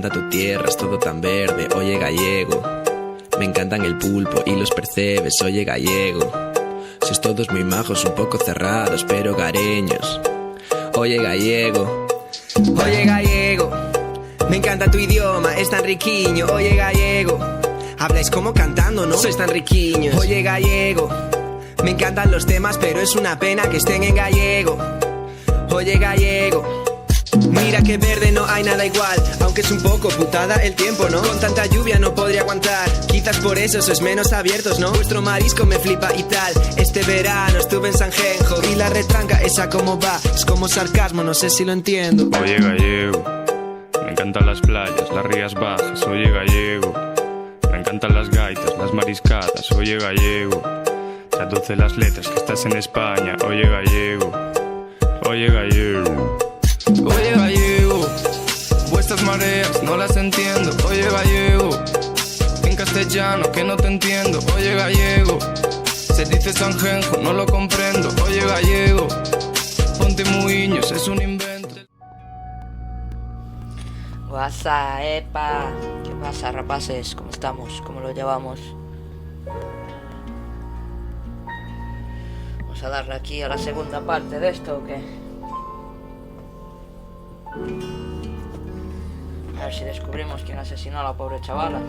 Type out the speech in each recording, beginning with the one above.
encanta tu tierra, es todo tan verde, oye gallego. Me encantan el pulpo y los percebes, oye gallego. Sois todos muy majos, un poco cerrados, pero gareños. Oye gallego, oye gallego. Me encanta tu idioma, es tan riquiño, oye gallego. Habláis como cantando, ¿no? Sois tan riquiños, oye gallego. Me encantan los temas, pero es una pena que estén en gallego. Oye gallego. Mira que verde no hay nada igual, aunque es un poco putada el tiempo, ¿no? Con tanta lluvia no podría aguantar, quizás por eso sois menos abiertos, ¿no? Vuestro marisco me flipa y tal. Este verano estuve en Sanjenjo y la retranca esa como va, es como sarcasmo, no sé si lo entiendo. Oye gallego, me encantan las playas, las rías bajas, oye gallego. Me encantan las gaitas, las mariscadas, oye gallego. Traduce las letras que estás en España, oye gallego. Oye gallego. Oye gallego, vuestras mareas no las entiendo, oye gallego. En castellano que no te entiendo, oye gallego. Se dice Sanjenjo, no lo comprendo, oye gallego. Ponte muiños, es un invento. WhatsApp, epa. ¿Qué pasa, rapaces? ¿Cómo estamos? ¿Cómo lo llevamos? Vamos a darle aquí a la segunda parte de esto, ¿o qué? A ver si descubrimos quién asesinó a la pobre chavala.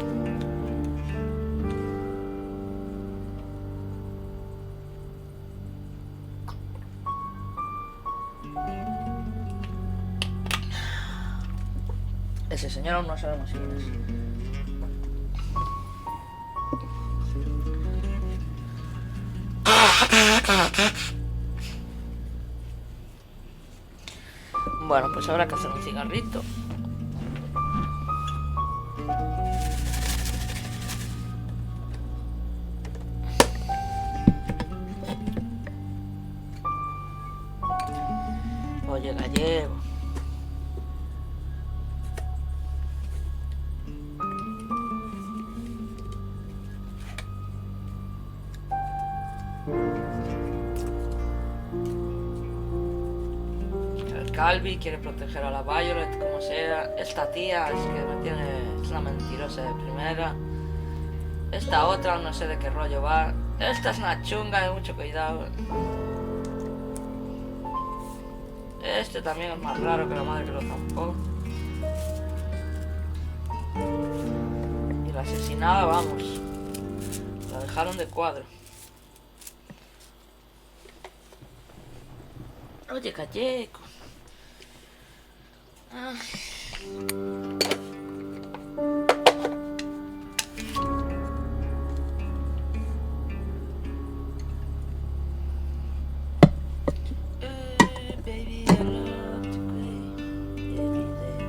Ese señor aún no sabemos quién es. Bueno, pues habrá que hacer un cigarrito. Oye gallego. Calvi quiere proteger a la Violet como sea. Esta tía es que me tiene... es una mentirosa de primera. Esta otra no sé de qué rollo va. Esta es una chunga de mucho cuidado. Este también es más raro que la madre que lo zampó. Y la asesinada, vamos, la dejaron de cuadro. Oye gallego. Baby, I love to play every day.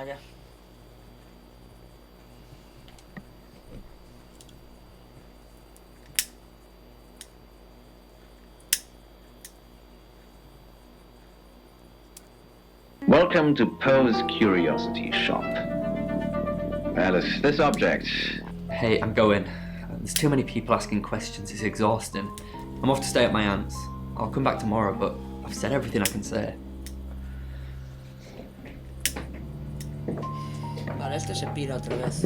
vaya. Welcome to Poe's Curiosity Shop. Alice, this object. Hey, I'm going. There's too many people asking questions, it's exhausting. I'm off to stay at my aunt's. I'll come back tomorrow, but I've said everything I can say. Vale, este se pira otra vez.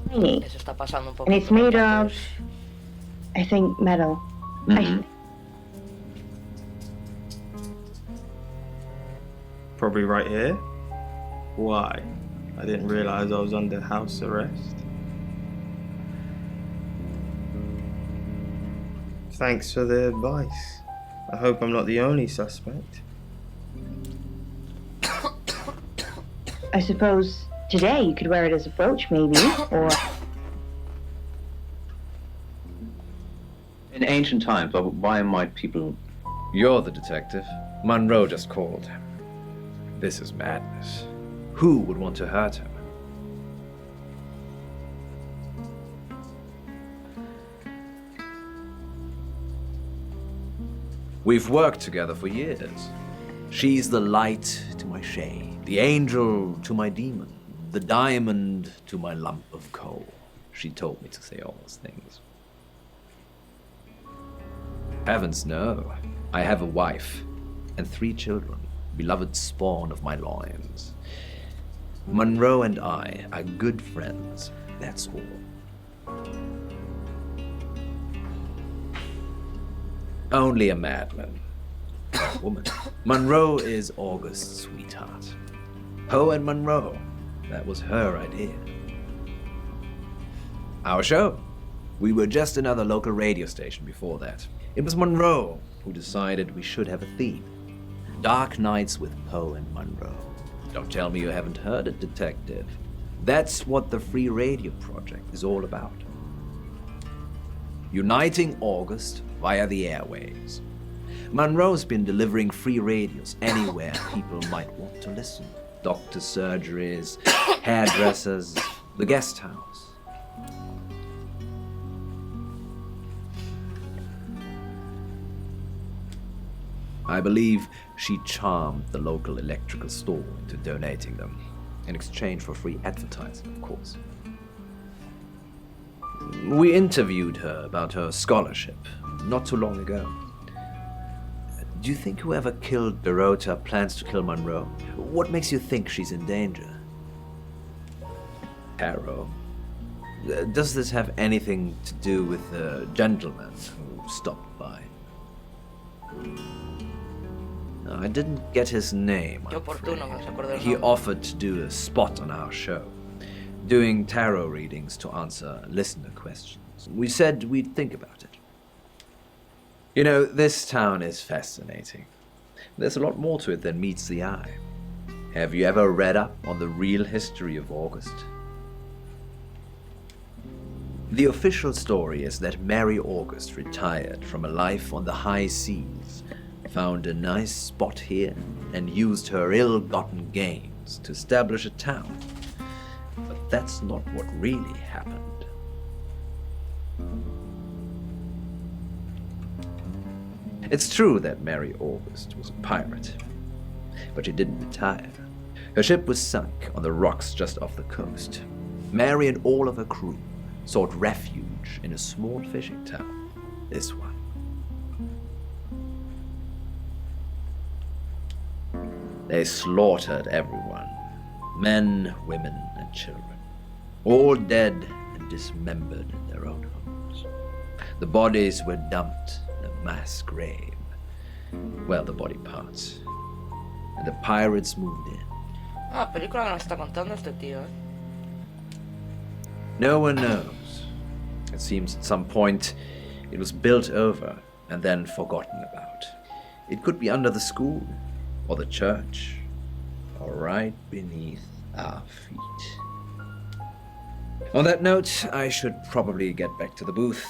Tiny. Eso está pasando un poco. And it's made of, I think, metal. Probably right here. Why? I didn't realize I was under house arrest. Thanks for the advice. I hope I'm not the only suspect. I suppose today you could wear it as a brooch, maybe, or... In ancient times, why might people... You're the detective. Monroe just called. This is madness. Who would want to hurt him? We've worked together for years. She's the light to my shade, the angel to my demon, the diamond to my lump of coal. She told me to say all those things. Heavens, no. I have a wife and 3 children, beloved spawn of my loins. Monroe and I are good friends, that's all. Only a madman. A woman. Monroe is August's sweetheart. Poe and Monroe, that was her idea. Our show. We were just another local radio station before that. It was Monroe who decided we should have a theme. Dark Nights with Poe and Monroe. Don't tell me you haven't heard it, detective. That's what the Free Radio Project is all about. Uniting August via the airwaves. Monroe's been delivering free radios anywhere people might want to listen. Doctor's surgeries, hairdressers, the guest house. I believe she charmed the local electrical store into donating them, in exchange for free advertising, of course. We interviewed her about her scholarship not too long ago. Do you think whoever killed Dorota plans to kill Monroe? What makes you think she's in danger? Tarot. Does this have anything to do with the gentleman who stopped by? No, I didn't get his name. He offered to do a spot on our show, doing tarot readings to answer listener questions. We said we'd think about it. You know, this town is fascinating. There's a lot more to it than meets the eye. Have you ever read up on the real history of August? The official story is that Mary August retired from a life on the high seas, found a nice spot here, and used her ill-gotten gains to establish a town. But that's not what really happened. It's true that Mary August was a pirate, but she didn't retire. Her ship was sunk on the rocks just off the coast. Mary and all of her crew sought refuge in a small fishing town, this one. They slaughtered everyone, men, women, and children, all dead and dismembered in their own homes. The bodies were dumped in a mass grave. Well, the body parts. And the pirates moved in. Ah, película que nos está contando este tío, No one knows. It seems at some point it was built over and then forgotten about. It could be under the school, or the church, or right beneath our feet. On that note, I should probably get back to the booth.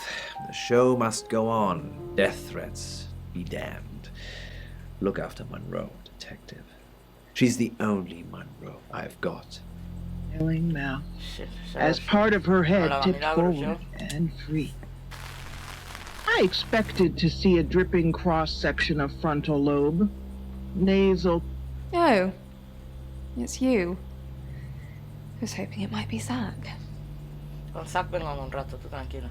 The show must go on. Death threats be damned. Look after Monroe, detective. She's the only Monroe I've got. Filling mouth, as part of her head tipped forward and free. I expected to see a dripping cross-section of frontal lobe, nasal... Oh, it's you. I was hoping it might be Zach. Con Zach vengo en un rato, tú tranquila.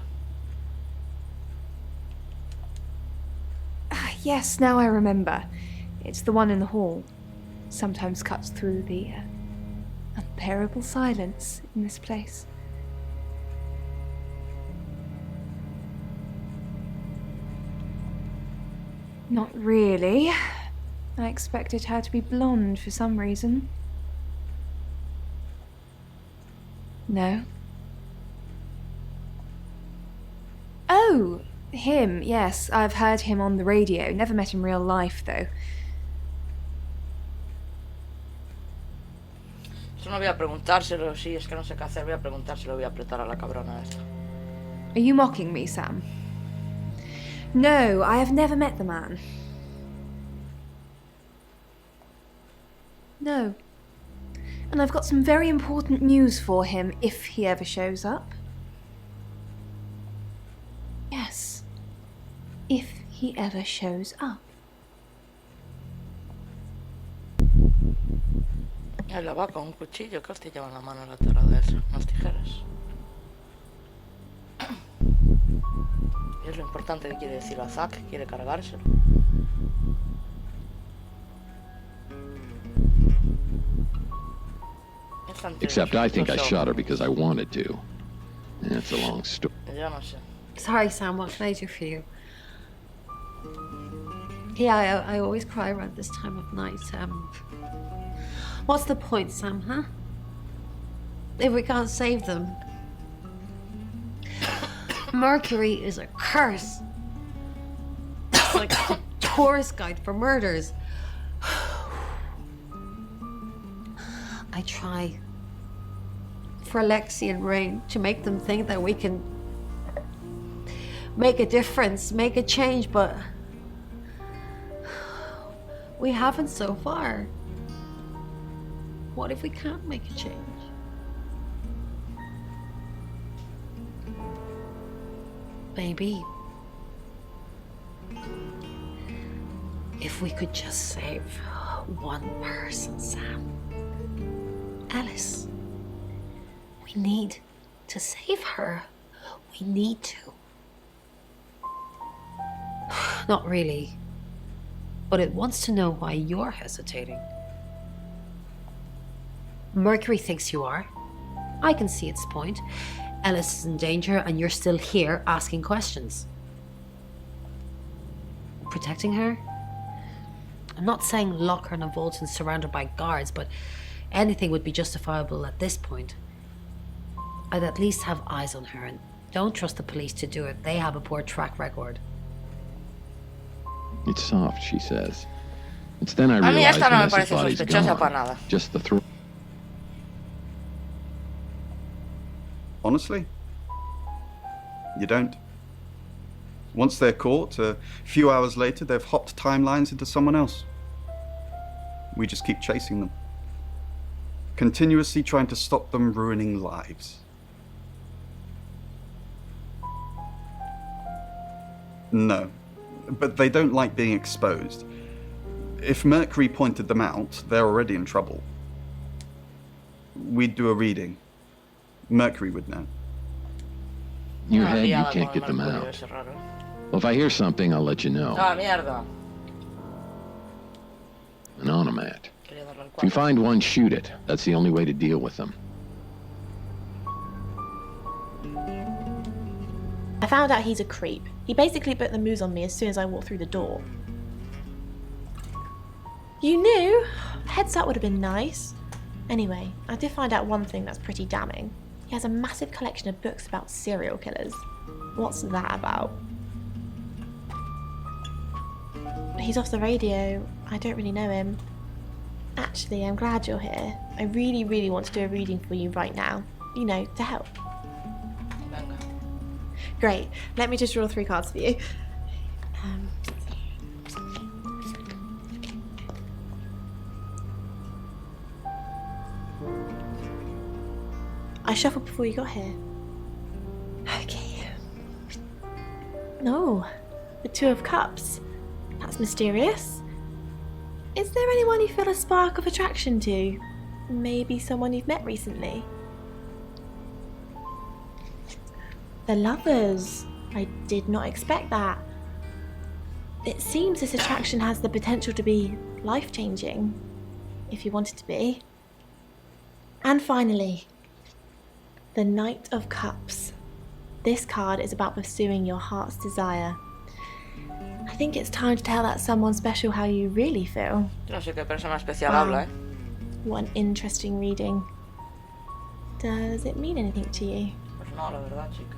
Yes, now I remember. It's the one in the hall. Sometimes cuts through the unbearable silence in this place. Not really. I expected her to be blonde for some reason. No. Oh, him, yes. I've heard him on the radio. Never met in real life, though. Eso no voy a preguntárselo, sí, es que no sé qué hacer. Voy a preguntárselo, voy a apretar a la cabrona esta. Are you mocking me, Sam? No, I have never met the man. No. And I've got some very important news for him if he ever shows up. Yes. If he ever shows up. Él la va con un cuchillo, que hostia lleva en la mano lateral de eso, unas tijeras. Y es lo importante que quiere decir a Zack, quiere cargárselo. Except I think I shot her because I wanted to. That's a long story. Yo no sé. Sorry, Sam, what can I do for you? Yeah, I always cry around this time of night. What's the point, Sam, huh? If we can't save them. Mercury is a curse. It's like a tourist guide for murders. I try for Alexi and Rain to make them think that we can make a difference, make a change, but we haven't so far. What if we can't make a change? Maybe if we could just save one person, Sam. Alice. We need to save her. We need to. Not really. But it wants to know why you're hesitating. Mercury thinks you are. I can see its point. Alice is in danger and you're still here asking questions. Protecting her? I'm not saying lock her in a vault and surround her by guards, but anything would be justifiable at this point. I'd at least have eyes on her, and don't trust the police to do it. They have a poor track record. It's soft, she says. It's then I realize Vanessa's body's gone. Just the throat. Honestly, you don't. Once they're caught, a few hours later, they've hopped timelines into someone else. We just keep chasing them. Continuously trying to stop them ruining lives. No, but they don't like being exposed. If Mercury pointed them out, they're already in trouble. We'd do a reading. Mercury would know. In your head, you can't get them out. Well, if I hear something, I'll let you know. Ah, mierda. An onomat. If you find one, shoot it. That's the only way to deal with them. I found out he's a creep. He basically put the moves on me as soon as I walked through the door. You knew? Heads up would have been nice. Anyway, I did find out one thing that's pretty damning. He has a massive collection of books about serial killers. What's that about? He's off the radio. I don't really know him. Actually, I'm glad you're here. I really, really want to do a reading for you right now. You know, to help. Great. Let me just draw 3 cards for you. I shuffled before you got here. Okay. No, the Two of Cups. That's mysterious. Is there anyone you feel a spark of attraction to? Maybe someone you've met recently? The Lovers. I did not expect that. It seems this attraction has the potential to be life-changing, if you want it to be. And finally, the Knight of Cups. This card is about pursuing your heart's desire. I think it's time to tell that someone special how you really feel. No sé qué persona especial habla, What an interesting reading. Does it mean anything to you? Pues no, la verdad, chicas.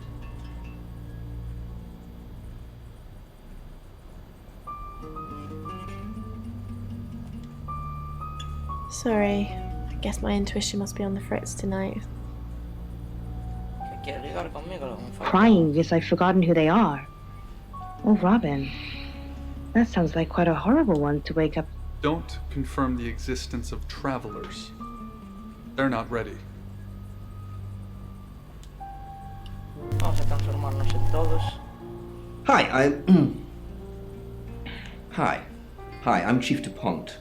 Sorry, I guess my intuition must be on the fritz tonight. Crying because I've forgotten who they are. Oh, Robin. That sounds like quite a horrible one to wake up. Don't confirm the existence of travelers. They're not ready. Vamos a transformarnos en todos. Hi, Hi, I'm Chief DuPont.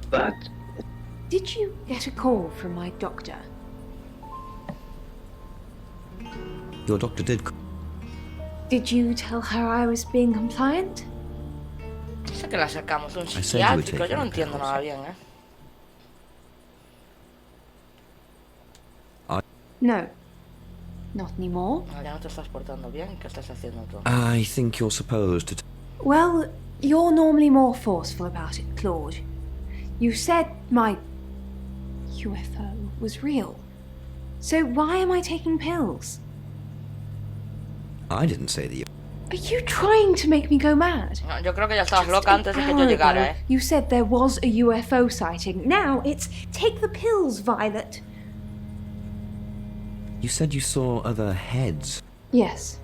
But... Did you get a call from my doctor? Your doctor did. Did you tell her I was being compliant? Sé que la sacamos de un psiquiátrico, yo no entiendo nada bien, No. Not anymore. Ya no te estás portando bien, ¿qué estás haciendo tú? I think you're supposed to... Well, you're normally more forceful about it, Claude. You said my UFO was real. So why am I taking pills? I didn't say that you... Are you trying to make me go mad? No, yo creo que ya estabas loca antes de que yo llegara, You said there was a UFO sighting. Now it's take the pills, Violet. You said you saw other heads. Yes.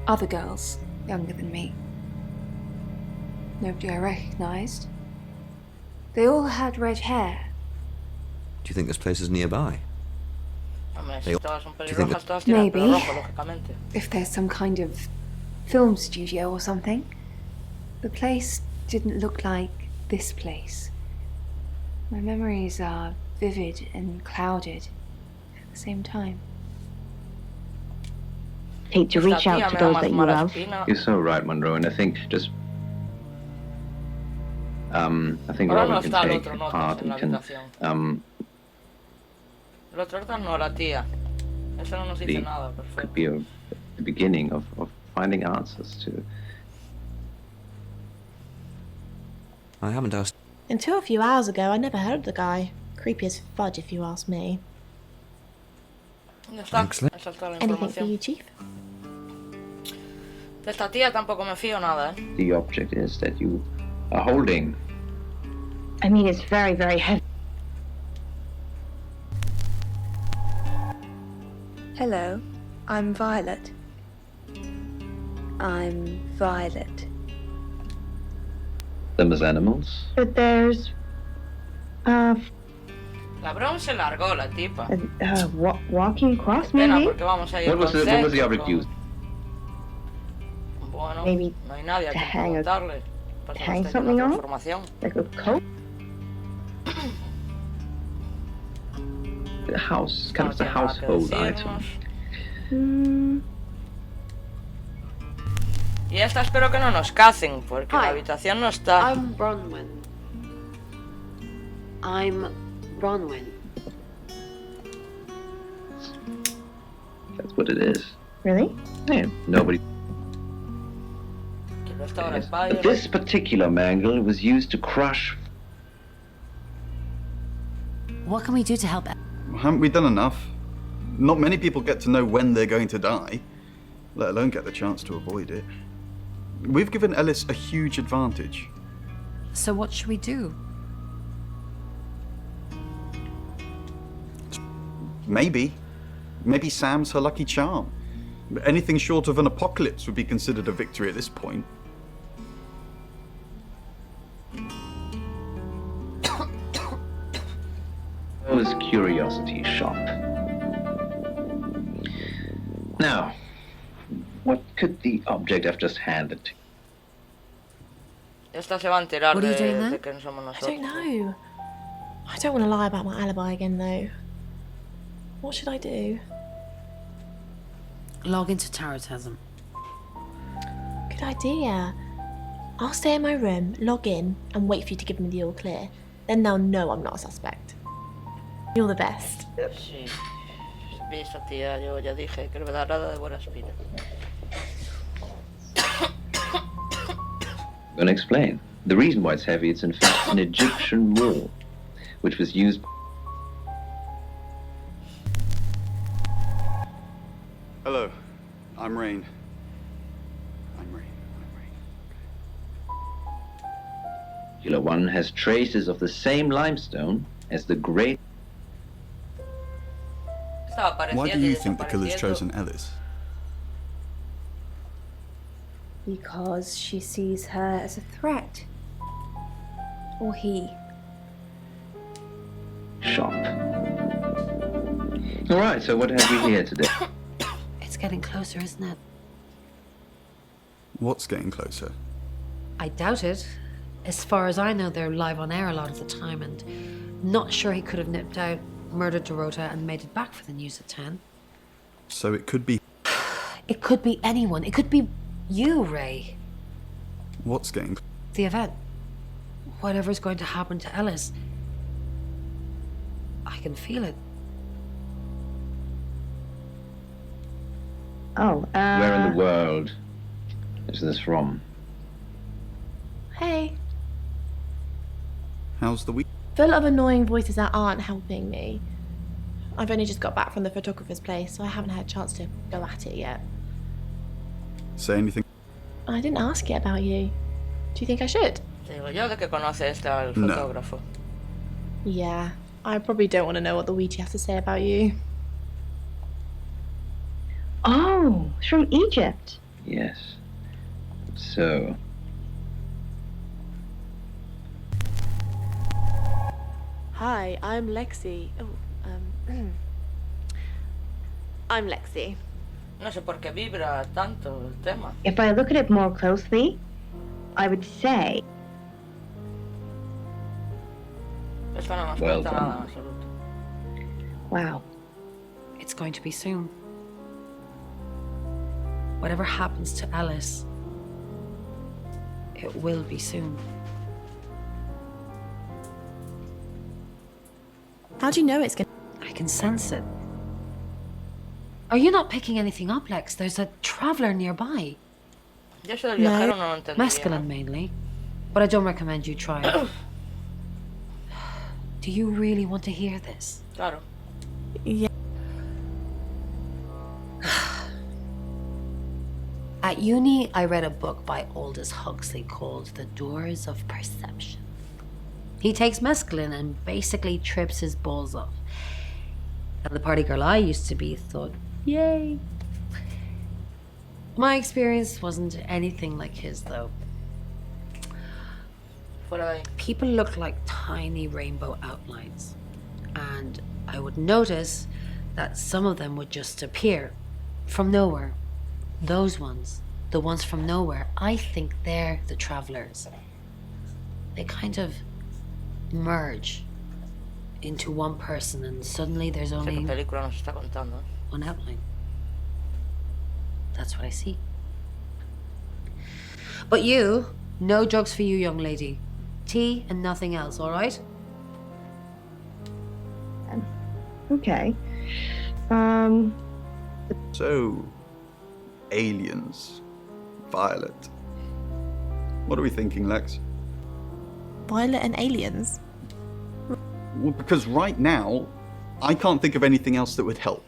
Other girls, younger than me. Nobody I recognised. They all had red hair. Do you think this place is nearby? Maybe. If there's some kind of film studio or something. The place didn't look like this place. My memories are vivid and clouded at the same time. Hate to reach out to those that you love. You're so right, Monroe, and I think just... I think Robin can take part and can... El otro no, la tía. Eso no nos dice nada, could be the beginning of finding answers to... I haven't asked... Until a few hours ago, I never heard of the guy. Creepy as fudge, if you ask me. Anything for you, Chief? De esta tía tampoco me fío nada, The object is that you are holding. I mean, it's very, very heavy. Hello, I'm Violet. I'm Violet. Them as animals? But there's... Cabrón se largó la tipa. Walking across, maybe? What was the object used? Bueno, maybe no hay nadie a to quien preguntarle. hang something on? Like a coat? The house, kind of the household item. Y esta espero que no nos cacen, porque la habitación no está. I'm Bronwyn. That's what it is. Really? Yeah, nobody... Yes. But this particular mangle was used to crush... What can we do to help? Haven't we done enough? Not many people get to know when they're going to die, let alone get the chance to avoid it. We've given Ellis a huge advantage. So what should we do? Maybe Sam's her lucky charm. But anything short of an apocalypse would be considered a victory at this point. Traveler's Curiosity Shop. Now, what could the object have just handed to you? Esta se va a enterar What are you doing then? de que no somos I nosotros. don't know. I don't want to lie about my alibi again, though. What should I do? Log into Tarotism. Good idea. I'll stay in my room, log in, and wait for you to give me the all clear. Then they'll know I'm not a suspect. You're the best. Sí. Esa tía, yo ya dije que no me da nada de buena espina. I'm going to explain. The reason why it's heavy, it's in fact an Egyptian wall, which was used... Hello, I'm Rain. Particular one has traces of the same limestone as the great... Why do you think the killer's chosen Ellis? Because she sees her as a threat. Or he. Shop. Alright, so what have we here today? It's getting closer, isn't it? What's getting closer? I doubt it. As far as I know, they're live on air a lot of the time, and not sure he could have nipped out, murdered Dorota, and made it back for the news at 10. So it could be... It could be anyone. It could be you, Ray. What's getting... The event. Whatever's going to happen to Ellis. I can feel it. Oh, Where in the world is this from? Hey. How's the week? Full of annoying voices that aren't helping me. I've only just got back from the photographer's place, so I haven't had a chance to go at it yet. Say anything? I didn't ask yet about you. Do you think I should? Digo yo de que conoce el fotógrafo. Yeah, I probably don't want to know what the Ouija has to say about you. Oh, it's from Egypt. Yes. So... Hi, I'm Lexi. I'm Lexi. No sé por qué vibra tanto el tema. If I look at it more closely, I would say... Esto no nos Well cuenta nada done. en absoluto. Wow. It's going to be soon. Whatever happens to Alice, it will be soon. How do you know it's gonna... I can sense it. Are you not picking anything up, Lex? There's a traveller nearby. Yo soy el viajero, no lo entendí. Mescaline mainly. But I don't recommend you try it. Do you really want to hear this? Claro. Yeah. At uni, I read a book by Aldous Huxley called The Doors of Perception. He takes mescaline and basically trips his balls off. And the party girl I used to be thought, yay. My experience wasn't anything like his, though. People looked like tiny rainbow outlines. And I would notice that some of them would just appear from nowhere. Those ones, the ones from nowhere, I think they're the travelers. They kind of merge into one person, and suddenly there's only one outline. That's what I see. But you, no drugs for you, young lady. Tea and nothing else, all right? Okay. So, aliens. Violet. What are we thinking, Lex? Violet and aliens? Well, because right now, I can't think of anything else that would help.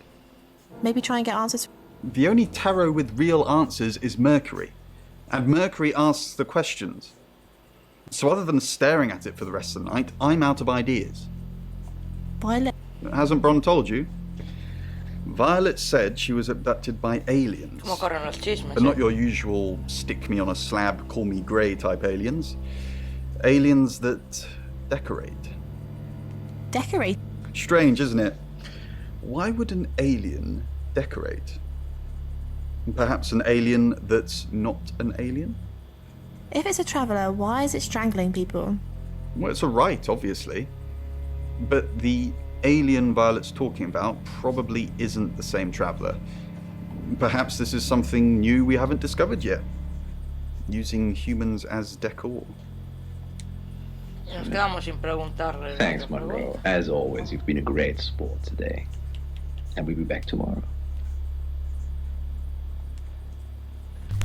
Maybe try and get answers. The only tarot with real answers is Mercury, and Mercury asks the questions. So other than staring at it for the rest of the night, I'm out of ideas. Violet... Hasn't Bron told you? Violet said she was abducted by aliens. But not your usual stick me on a slab, call me grey type aliens. Aliens that decorate. Decorate? Shh, strange, isn't it? Why would an alien decorate? Perhaps an alien that's not an alien? If it's a traveller, why is it strangling people? Well, it's a right, obviously. But the alien Violet's talking about probably isn't the same traveller. Perhaps this is something new we haven't discovered yet. Using humans as decor. Nos quedamos sin preguntarle. Thanks, Monroe. As always, you've been a great sport today. And we'll be back tomorrow.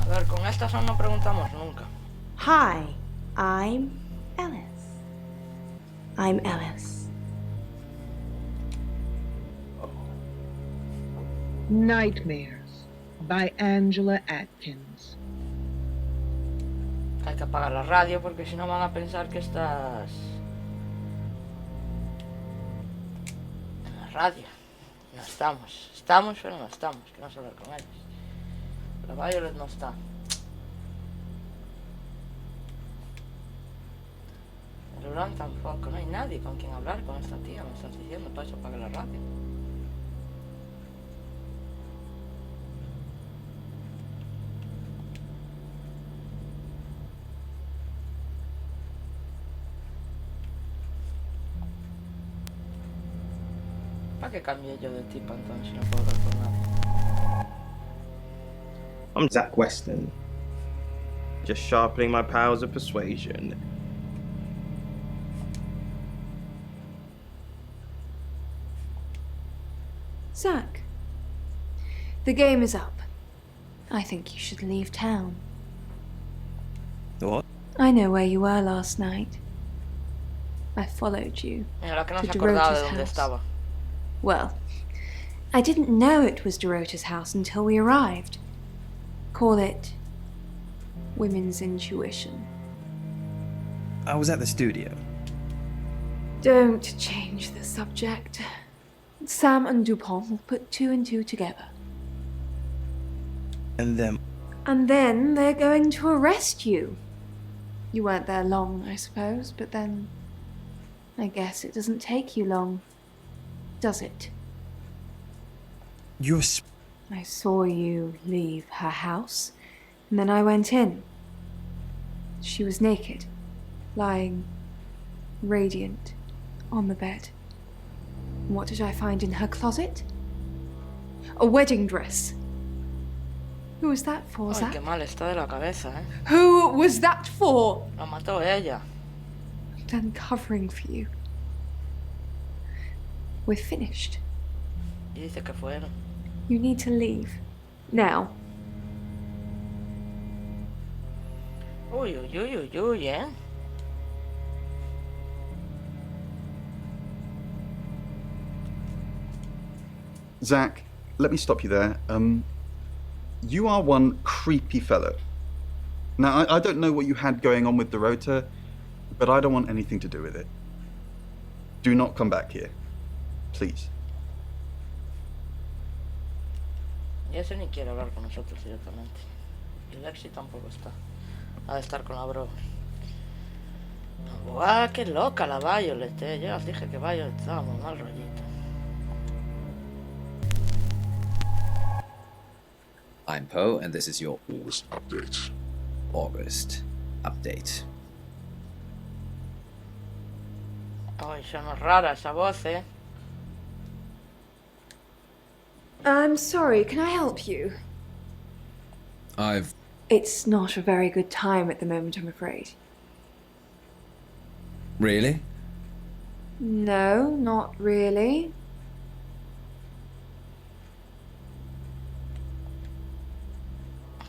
A ver, con estas aún no preguntamos nunca. Hi, I'm Ellis. I'm Ellis. Nightmares by Angela Atkins. Hay que apagar la radio porque si no van a pensar que estás en la radio. No estamos. Estamos, pero no estamos. Queremos hablar con ellos. La Violet no está. El Bran tampoco. No hay nadie con quien hablar con esta tía. Me estás diciendo, para eso apaga la radio. ¿Para qué cambié yo de tipo entonces? No puedo hablar con nadie. I'm Zach Weston. Just sharpening my powers of persuasion. Zach, the game is up. I think you should leave town. What? I know where you were last night. I followed you Mira, que no to se acordaba de Dorota's dónde house. estaba. Well, I didn't know it was Dorota's house until we arrived. Call it women's intuition. I was at the studio. Don't change the subject. Sam and Dupont will put 2 and 2 together. And then... And then they're going to arrest you. You weren't there long, I suppose, but then I guess it doesn't take you long, does it? You're... I saw you leave her house, and then I went in. She was naked, lying radiant on the bed. What did I find in her closet? A wedding dress. Who was that for, Ay, Zach? qué mal está de la cabeza, ¿eh? Who was that for? La mató ella. I'm done covering for you. We're finished. Y dice que fueron. You need to leave. Now. Uy, uy, uy, uy, uy, ¿eh? Zach, let me stop you there. You are one creepy fellow. Now, I don't know what you had going on with Dorota, but I don't want anything to do with it. Do not come back here. Please. Y ese ni quiere hablar con nosotros directamente. Y Lexi tampoco está. Ha de estar con la bro. ¡Guau! ¡Qué loca la Violet! Ya os dije que Violet estaba muy mal rollito. I'm Poe, and this is your August update. August update. Ay, suena rara esa voz, ¿eh? I'm sorry, can I help you? It's not a very good time at the moment, I'm afraid. Really? No, not really.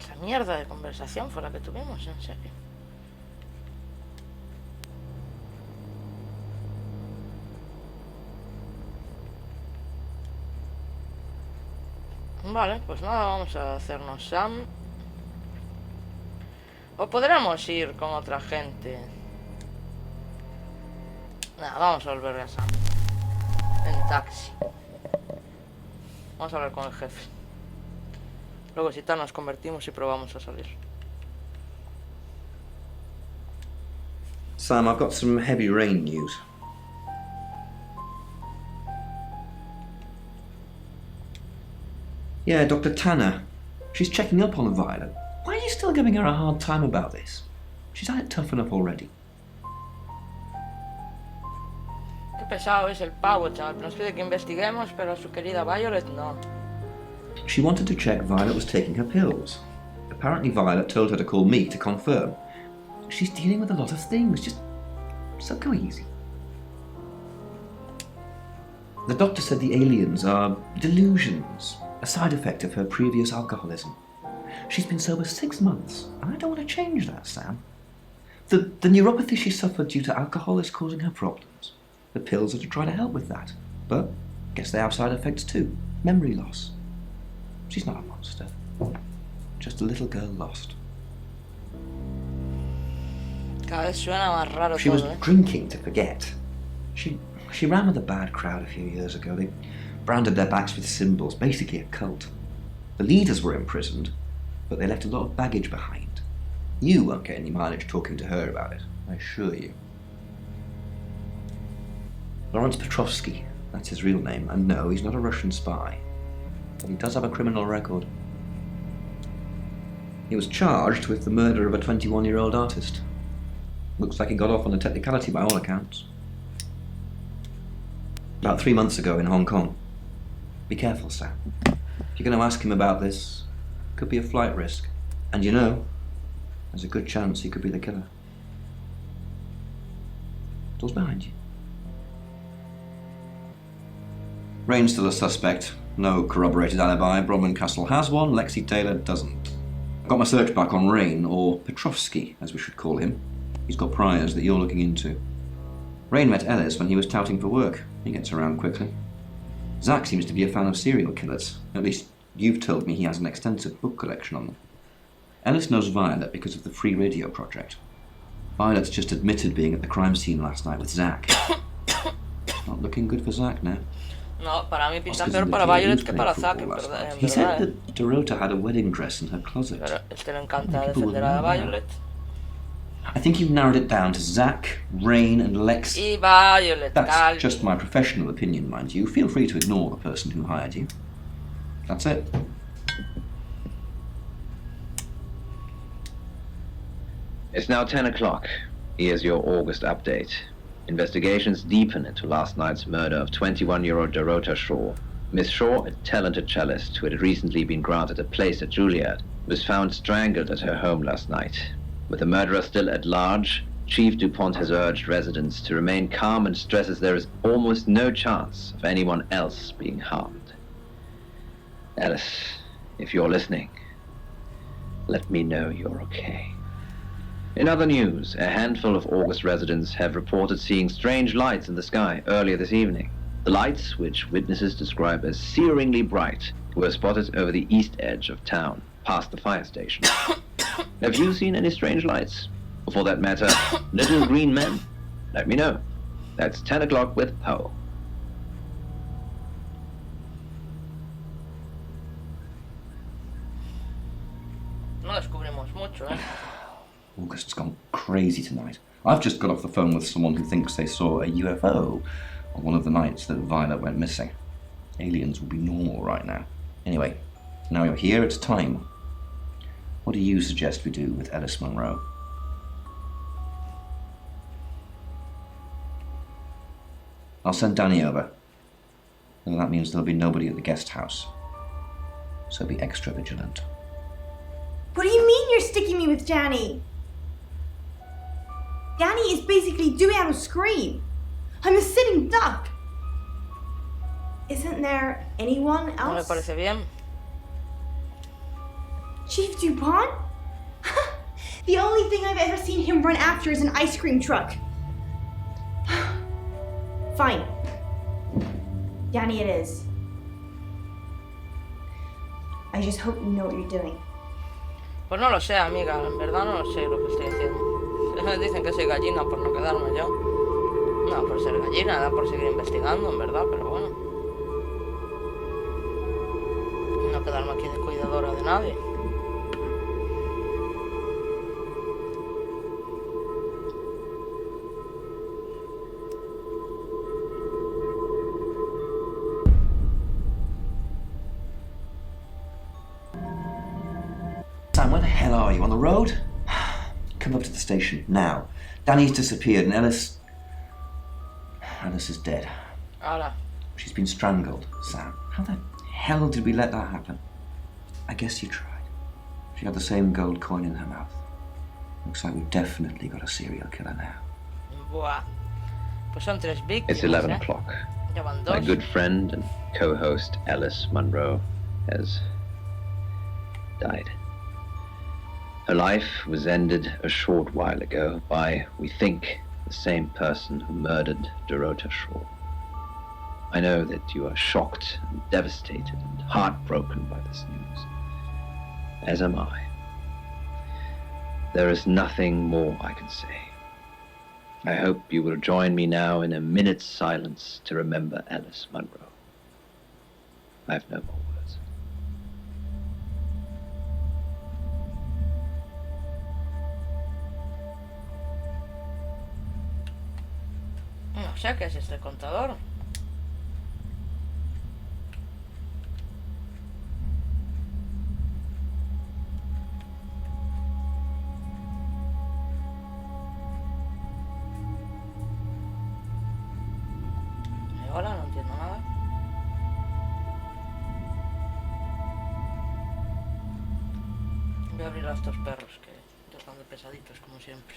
Esa mierda de conversación fue la que tuvimos, en serio. Vale, pues nada, vamos a hacernos Sam. O podremos ir con otra gente. Nada, vamos a volver a Sam. En taxi. Vamos a hablar con el jefe. Luego si tal nos convertimos y probamos a salir. Sam, I've got some heavy rain news. Yeah, Dr. Tanner. She's checking up on Violet. Why are you still giving her a hard time about this? She's had it tough enough already. Qué pesado es el pavo, chaval. Nos pide que investiguemos, pero a su querida Violet no. She wanted to check Violet was taking her pills. Apparently Violet told her to call me to confirm. She's dealing with a lot of things, just so go easy. The doctor said the aliens are delusions, a side effect of her previous alcoholism. She's been sober 6 months, and I don't want to change that, Sam. The neuropathy she suffered due to alcohol is causing her problems. The pills are to try to help with that, but guess they have side effects too. Memory loss. She's not a monster, just a little girl lost. Cada vez suena más raro She todo, was ¿eh? drinking to forget. She ran with a bad crowd a few years ago. They branded their backs with symbols, basically a cult. The leaders were imprisoned, but they left a lot of baggage behind. You won't get any mileage talking to her about it, I assure you. Lawrence Petrovsky, that's his real name, and no, he's not a Russian spy. But he does have a criminal record. He was charged with the murder of a 21-year-old artist. Looks like he got off on a technicality by all accounts. About 3 months ago in Hong Kong. Be careful, Sam. If you're going to ask him about this, it could be a flight risk. And you know, there's a good chance he could be the killer. Door's behind you. Rain's still a suspect. No corroborated alibi. Bromlin Castle has one, Lexi Taylor doesn't. I got my search back on Rain, or Petrovsky, as we should call him. He's got priors that you're looking into. Rain met Ellis when he was touting for work. He gets around quickly. Zach seems to be a fan of serial killers. At least, you've told me he has an extensive book collection on them. Ellis knows Violet because of the free radio project. Violet's just admitted being at the crime scene last night with Zach. Not looking good for Zach now. No, para mí pinta peor para Violet que para Zack, en verdad. He said that Dorota had a wedding dress in her closet. Pero este le encanta defender a Violet. I think you've narrowed it down to Zach, Rain, and Lex. Y Violet, That's just my professional opinion, mind you. Feel free to ignore the person who hired you. That's it. It's now 10 o'clock. Here's your August update. Investigations deepen into last night's murder of 21-year-old Dorota Shaw. Miss Shaw, a talented cellist who had recently been granted a place at Juilliard, was found strangled at her home last night. With the murderer still at large, Chief DuPont has urged residents to remain calm and stresses there is almost no chance of anyone else being harmed. Alice, if you're listening, let me know you're okay. In other news, a handful of August residents have reported seeing strange lights in the sky earlier this evening. The lights, which witnesses describe as searingly bright, were spotted over the east edge of town, past the fire station. Have you seen any strange lights? Or for that matter, little green men? Let me know. That's 10 o'clock with Poe. No descubrimos mucho, ¿eh? August's gone crazy tonight. I've just got off the phone with someone who thinks they saw a UFO on one of the nights that Violet went missing. Aliens will be normal right now. Anyway, now you're here, it's time. What do you suggest we do with Ellis Monroe? I'll send Danny over. And that means there'll be nobody at the guest house. So be extra vigilant. What do you mean you're sticking me with Danny? Danny is basically doing out a scream. I'm a sitting duck. Isn't there anyone else? No me parece bien. Chief DuPont? The only thing I've ever seen him run after is an ice cream truck. Fine. Danny it is. I just hope you know what you're doing. Pues no lo sé, amiga. En verdad no lo sé lo que estoy haciendo. Dicen que soy gallina por no quedarme yo. No por ser gallina, da por seguir investigando, en verdad, pero bueno. No quedarme aquí de cuidadora de nadie. Sam, where the hell are you? On the road? Come up to the station, now. Danny's disappeared and Alice is dead. Hola. She's been strangled, Sam. How the hell did we let that happen? I guess you tried. She had the same gold coin in her mouth. Looks like we've definitely got a serial killer now. Buah. Pues son 3 víctimas. It's 11 o'clock. Ya van My 2. good friend and co-host Alice Munro has died. Her life was ended a short while ago by, we think, the same person who murdered Dorota Shaw. I know that you are shocked and devastated and heartbroken by this news, as am I. There is nothing more I can say. I hope you will join me now in a minute's silence to remember Alice Munro. I have no more words. No sé qué es este contador. Hola, no entiendo nada. Voy a abrir a estos perros que ya están de pesaditos como siempre.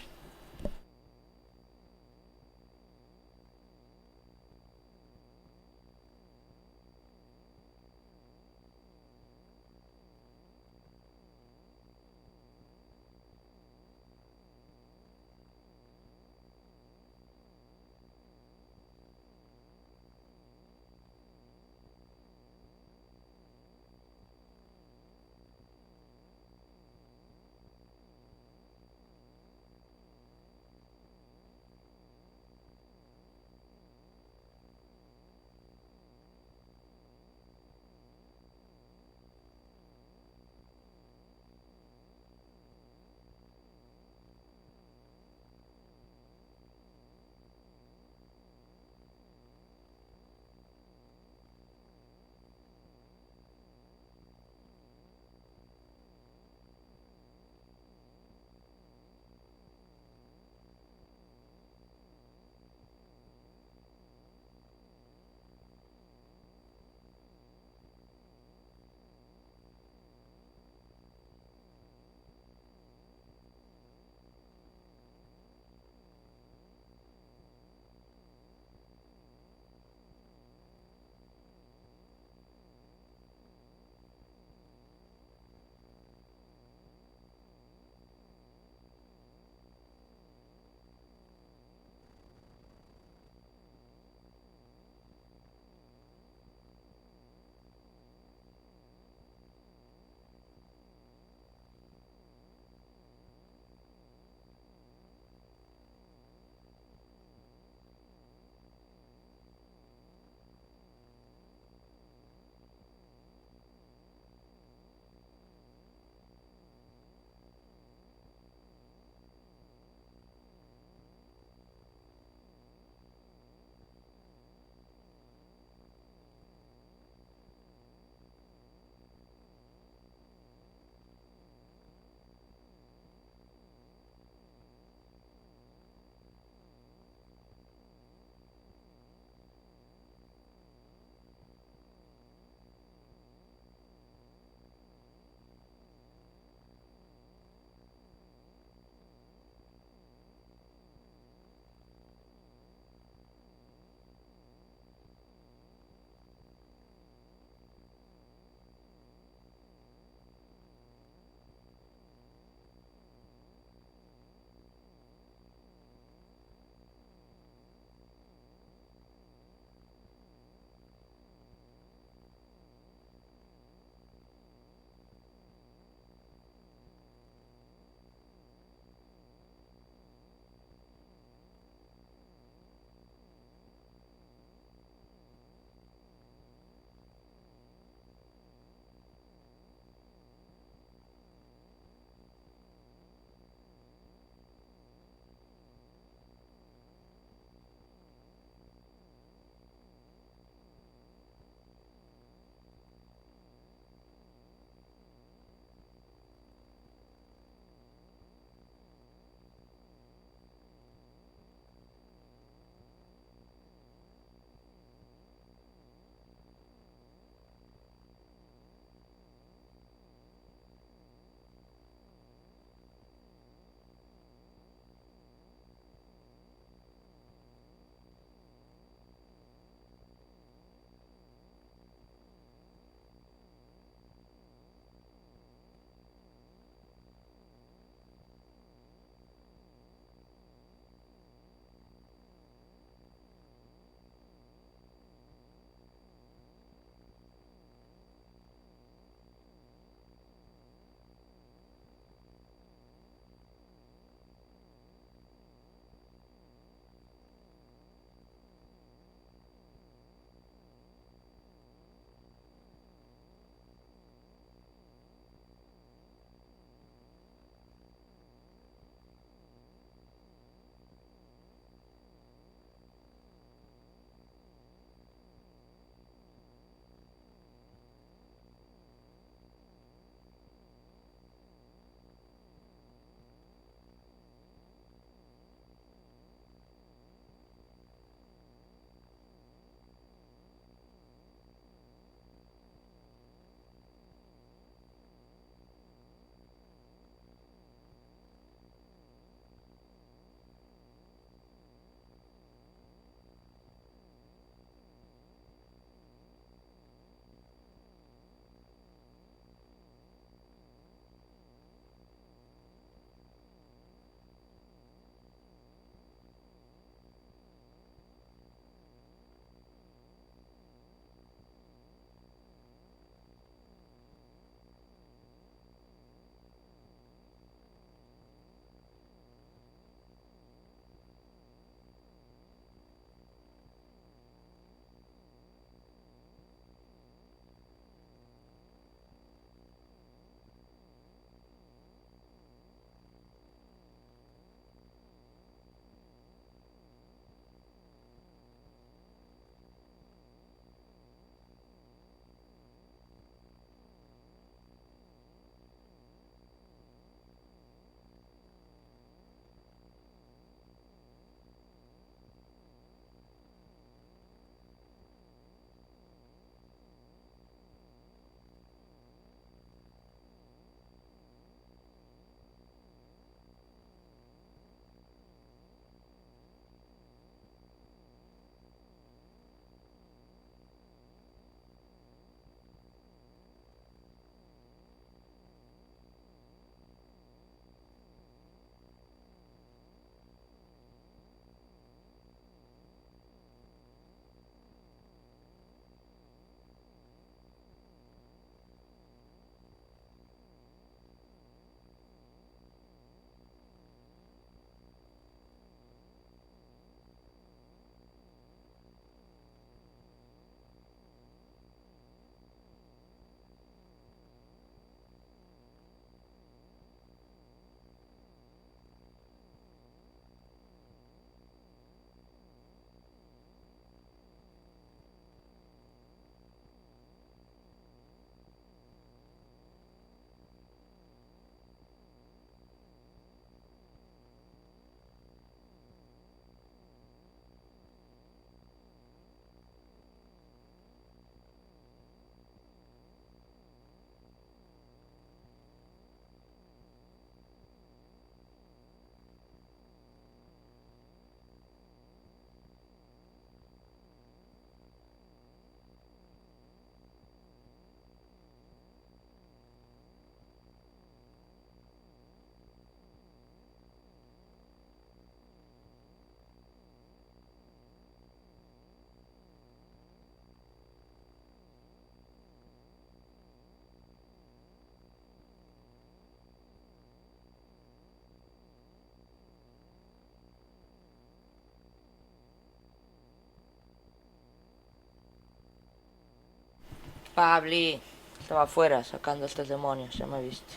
Pabli. Estaba afuera sacando estos demonios, ya me viste.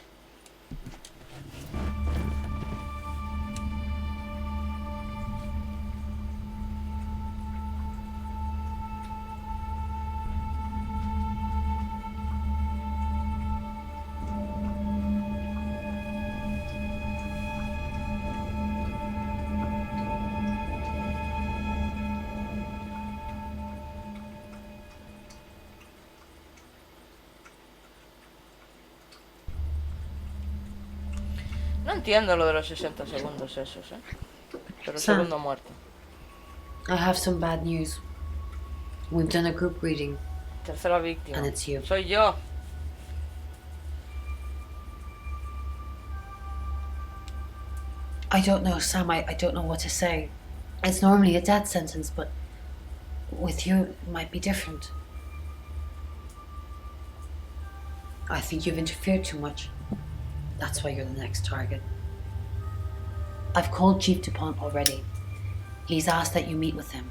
No entiendo lo de los 60 segundos esos, Pero Sam, segundo muerto. I have some bad news. We've done a group reading. Tercera víctima. And it's you. Soy yo. I don't know, Sam. I don't know what to say. It's normally a death sentence, but with you, it might be different. I think you've interfered too much. That's why you're the next target. I've called Chief DuPont already. He's asked that you meet with him.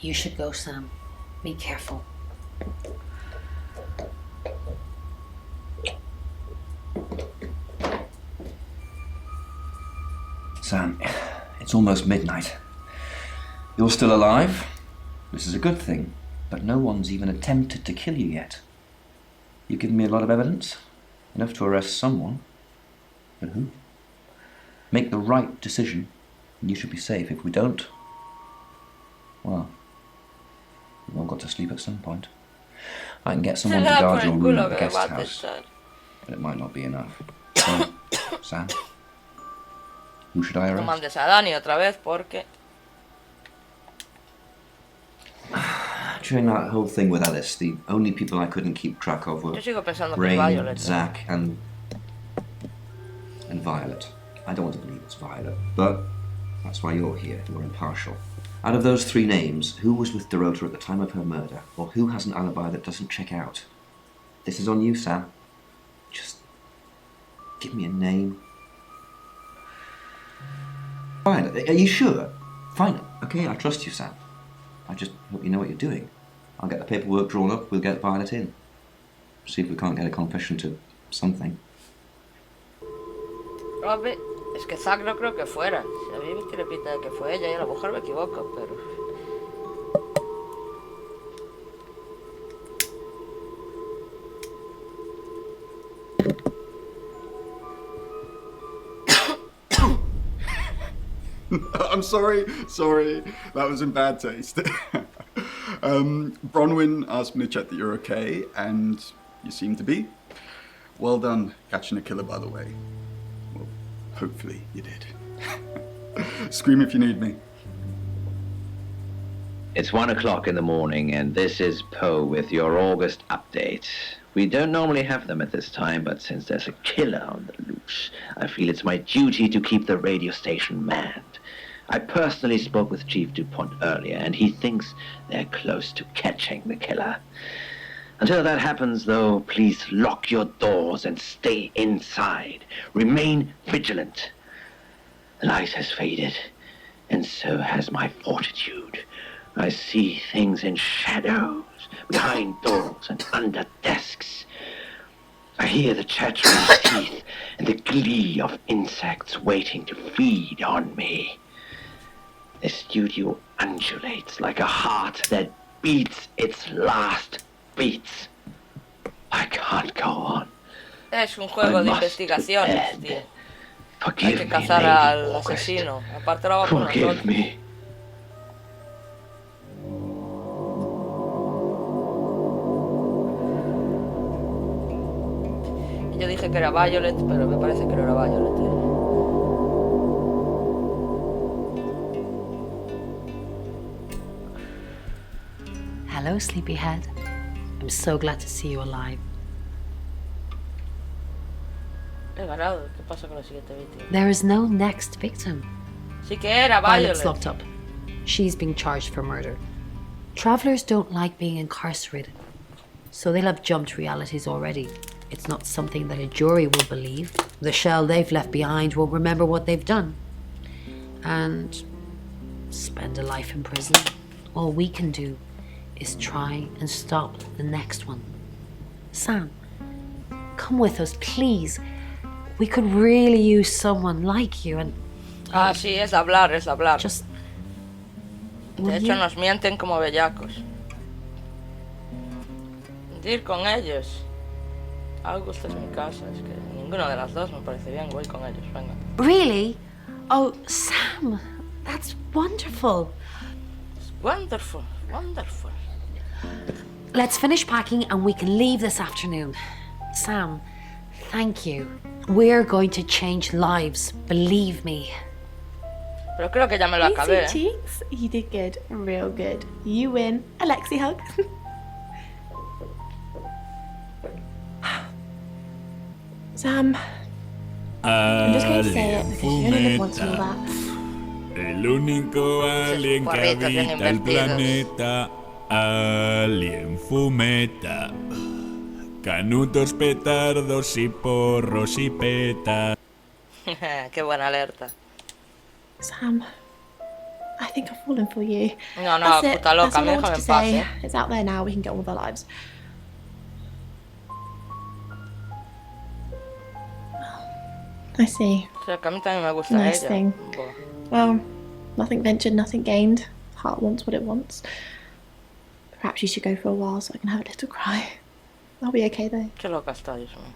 You should go, Sam. Be careful. Sam, it's almost midnight. You're still alive. This is a good thing, but no one's even attempted to kill you yet. You've given me a lot of evidence, enough to arrest someone. But who? Make the right decision, and you should be safe. If we don't, well, we've all got to sleep at some point. I can get someone to guard your room at the guest house, but it might not be enough. So, Sam, who should I No arrest? mandes a Dani otra vez porque... During that whole thing with Alice, the only people I couldn't keep track of were Yo sigo pensando que es Rain, Violet. Zach, and Violet. I don't want to believe it's Violet, but that's why you're here. You're impartial. Out of those three names, who was with Dorota at the time of her murder, or who has an alibi that doesn't check out? This is on you, Sam. Just give me a name. Fine. Are you sure? Fine. Okay, I trust you, Sam. I just hope you know what you're doing. I'll get the paperwork drawn up, we'll get Violet in. See if we can't get a confession to something. Robbie, es que Zack no creo que fuera. Si a mí me tiene pinta de que fue ella y a lo mejor me equivoco, pero... I'm sorry, that was in bad taste. Bronwyn asked me to check that you're okay, and you seem to be. Well done catching a killer, by the way. Well, hopefully you did. Scream if you need me. It's 1 o'clock in the morning, and this is Poe with your August update. We don't normally have them at this time, but since there's a killer on the loose, I feel it's my duty to keep the radio station manned. I personally spoke with Chief DuPont earlier, and he thinks they're close to catching the killer. Until that happens, though, please lock your doors and stay inside. Remain vigilant. The light has faded, and so has my fortitude. I see things in shadows, behind doors and under desks. I hear the chattering of teeth and the glee of insects waiting to feed on me. The studio undulates like a heart that beats its last beats. I can't go on. Es un juego de investigaciones, tío. Hay que cazar al asesino. Aparte lo vamos nosotros. Forgive me. Yo dije que era Violet, pero me parece que no era Violet. Hello, sleepyhead. I'm so glad to see you alive. He ganado. ¿Qué pasa con la siguiente víctima? There is no next victim. Sí que era Violet's Violet. locked up. She's being charged for murder. Travelers don't like being incarcerated, so they'll have jumped realities already. It's not something that a jury will believe. The shell they've left behind will remember what they've done and spend a life in prison. All we can do is try and stop the next one. Sam, come with us, please. We could really use someone like you and... Ah, sí, es hablar, es hablar. Just... De hecho, nos mienten como bellacos. Ir con ellos. Augusta es mi casa, es que ninguna de las dos me parece bien, voy con ellos, venga. Really? Oh, Sam, that's wonderful. It's wonderful, wonderful. Let's finish packing and we can leave this afternoon. Sam, thank you. We're going to change lives, believe me. Pero creo que ya me lo acabé. Easy cheeks, you did good, real good. You win. Alexi hug. Sam, I'm just going to say it because you only live once and all that. El único alien que habita el planeta, alien fumeta. Canutos, petardos y porros y peta. Qué buena alerta. Sam, I think I've fallen for you. No, no, puta loca, déjame en paz, ¿eh? It's out there now, we can get on with our lives. I see. O sea, que a mí también me gusta Nice ella. thing. Well, nothing ventured, nothing gained. Heart wants what it wants. Perhaps you should go for a while so I can have a little cry. I'll be okay though. Qué loca está, Dios mío.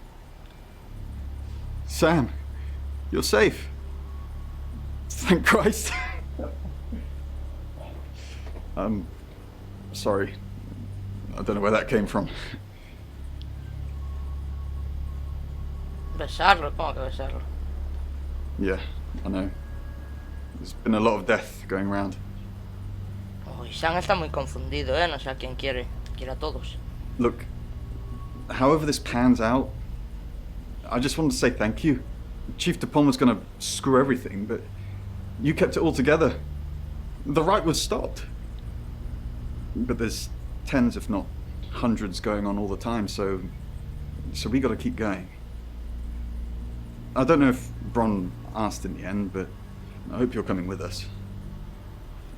Sam, you're safe. Thank Christ. Sorry. I don't know where that came from. Besarlo, ¿cómo que besarlo? Yeah, I know. There's been a lot of death going around. Uy, Sam está muy confundido, ¿eh? No sé a quién quiere. Quiere a todos. Look, however this pans out, I just wanted to say thank you. Chief DePalm was going to screw everything, but you kept it all together. The riot was stopped. But there's tens, if not hundreds, going on all the time, so we got to keep going. I don't know if Bron asked in the end, but I hope you're coming with us.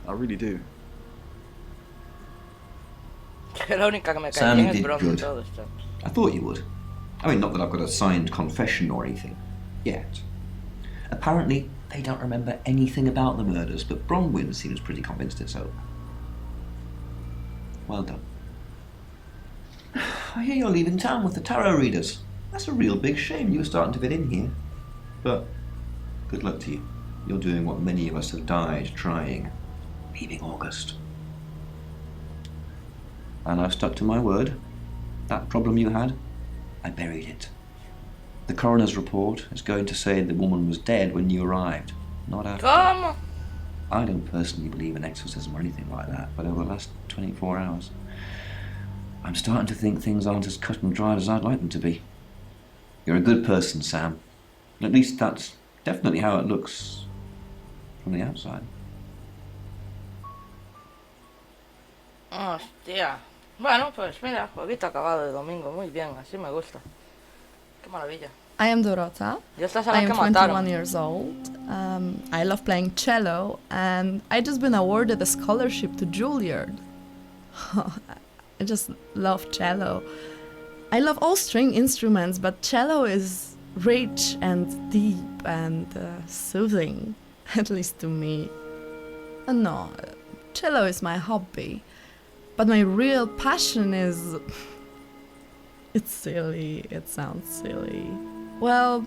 I really do. La única que me cae Sam, bien you es did Bron good. de todo esto. I thought you would. I mean, not that I've got a signed confession or anything. Yet. Apparently, they don't remember anything about the murders, but Bronwyn seems pretty convinced it's over. Well done. I hear you're leaving town with the tarot readers. That's a real big shame. You were starting to fit in here. But good luck to you. You're doing what many of us have died trying. Leaving August. And I've stuck to my word. That problem you had, I buried it. The coroner's report is going to say the woman was dead when you arrived, not after. ¿Cómo? I don't personally believe in exorcism or anything like that, but over the last 24 hours, I'm starting to think things aren't as cut and dried as I'd like them to be. You're a good person, Sam. At least that's definitely how it looks from the outside. Hostia. Bueno, pues mira, jueguito acabado de domingo, muy bien, así me gusta. Qué maravilla. I am Dorota. Ya estás a I la que am 21 mataron. years old. I love playing cello, and I just been awarded a scholarship to Juilliard. I just love cello. I love all string instruments, but cello is rich and deep and soothing, at least to me. No, cello is my hobby, but my real passion is... It's silly, it sounds silly. Well,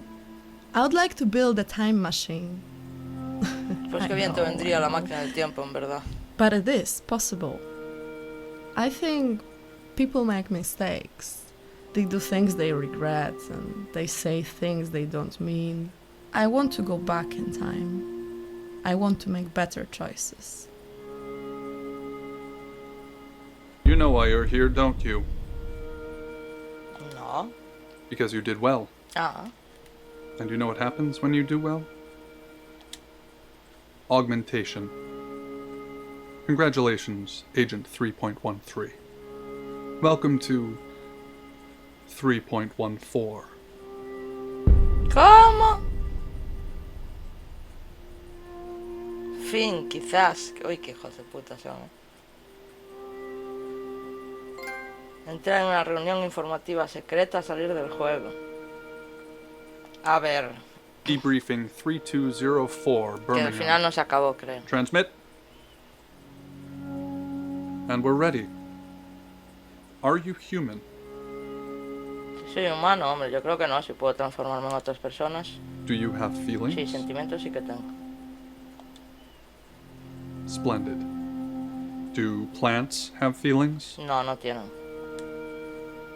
I would like to build a time machine. Pues qué bien te vendría la máquina del tiempo, en verdad. But it is possible. I think people make mistakes. They do things they regret and they say things they don't mean. I want to go back in time. I want to make better choices. You know why you're here, don't you? No. Because you did well. Ah. And you know what happens when you do well? Augmentation. Congratulations, Agent 3.13. Welcome to 3.14. ¿Cómo? Fin, quizás. Uy, qué hijos de puta son. Entrar en una reunión informativa secreta, salir del juego. A ver. Debriefing 3204, Birmingham. Que al final no se acabó, creo. Transmit. And we're ready. Are you human? Si soy humano, hombre, yo creo que no, si puedo transformarme en otras personas. Do you have feelings? Sí, sentimientos sí que tengo. Splendid. Do plants have feelings? No, no tienen.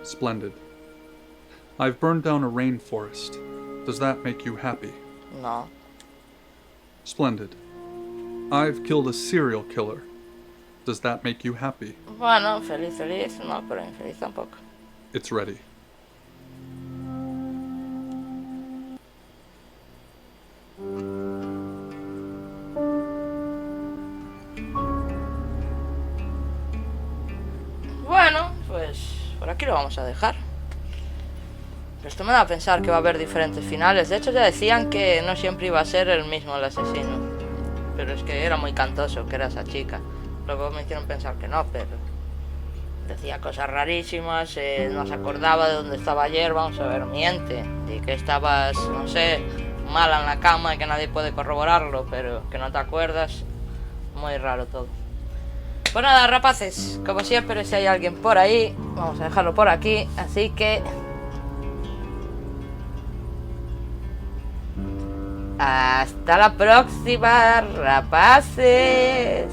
Splendid. I've burned down a rainforest. Does that make you happy? No. Splendid. I've killed a serial killer. Does that make you happy? Bueno, feliz, no, pero infeliz tampoco. It's ready. Bueno, pues por aquí lo vamos a dejar. Esto me da a pensar que va a haber diferentes finales. De hecho ya decían que no siempre iba a ser el mismo el asesino. Pero es que era muy cantoso, que era esa chica. Luego me hicieron pensar que no, pero decía cosas rarísimas, no se acordaba de dónde estaba ayer. Vamos a ver, miente. Y que estabas, no sé, mala en la cama y que nadie puede corroborarlo, pero que no te acuerdas. Muy raro todo. Pues nada, rapaces, como siempre, si hay alguien por ahí, vamos a dejarlo por aquí, así que... hasta la próxima, rapaces.